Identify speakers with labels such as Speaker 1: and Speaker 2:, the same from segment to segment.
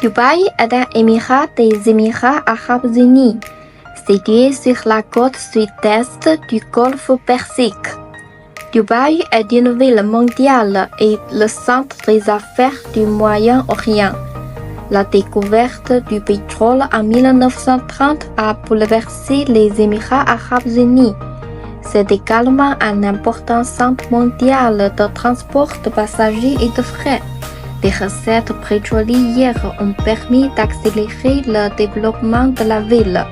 Speaker 1: Dubaï est un émirat des Émirats arabes unis, situé sur la côte sud-est du golfe Persique. Dubaï est une ville mondiale et le centre des affaires du Moyen-Orient. La découverte du pétrole en 1930 a bouleversé les Émirats arabes unis. C'est également un important centre mondial de transport de passagers et de fret. Les recettes pétrolières ont permis d'accélérer le développement de la ville,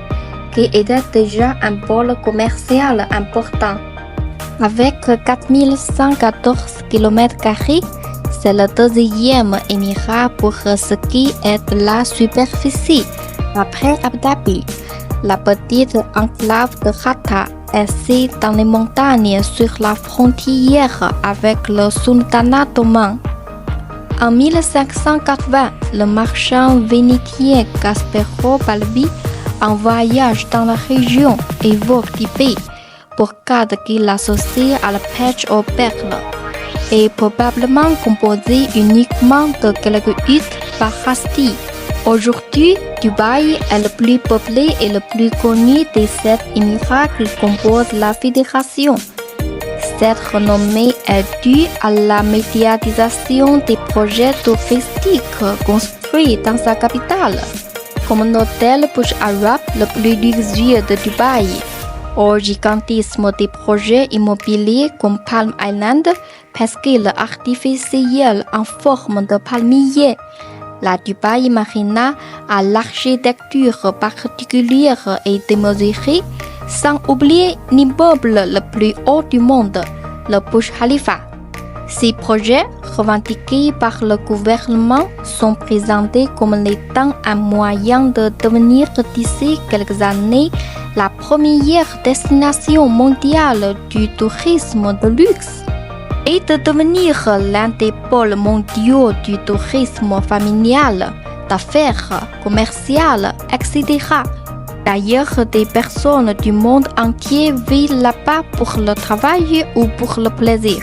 Speaker 1: qui était déjà un pôle commercial important. Avec 4114 km², c'est le deuxième émirat pour ce qui est de la superficie, après Abu Dhabi. La petite enclave de Rata est située dans les montagnes sur la frontière avec le sultanat ottoman. En 1580, le marchand vénitien Gaspero Balbi, en voyage dans la région, évoque Tibet pour cadre qu'il associe à la pêche aux perles, et probablement composé uniquement de quelques huttes par Hasti. Aujourd'hui, Dubaï est le plus peuplé et le plus connu des 7 émirats qui composent la fédération. Cette renommée est due à la médiatisation des projets touristiques construits dans sa capitale, comme l'hôtel Burj Al Arab le plus luxueux de Dubaï, au gigantisme des projets immobiliers comme Palm Island, presqu'île artificielle en forme de palmier, la Dubai Marina à l'architecture particulière et démesurée, sans oublier l'immeuble le plus haut du monde, le Burj Khalifa. Ces projets, revendiqués par le gouvernement, sont présentés comme étant un moyen de devenir d'ici quelques années la première destination mondiale du tourisme de luxe et de devenir l'un des pôles mondiaux du tourisme familial, d'affaires, commercial, etc. D'ailleurs, des personnes du monde entier vivent là-bas pour le travail ou pour le plaisir.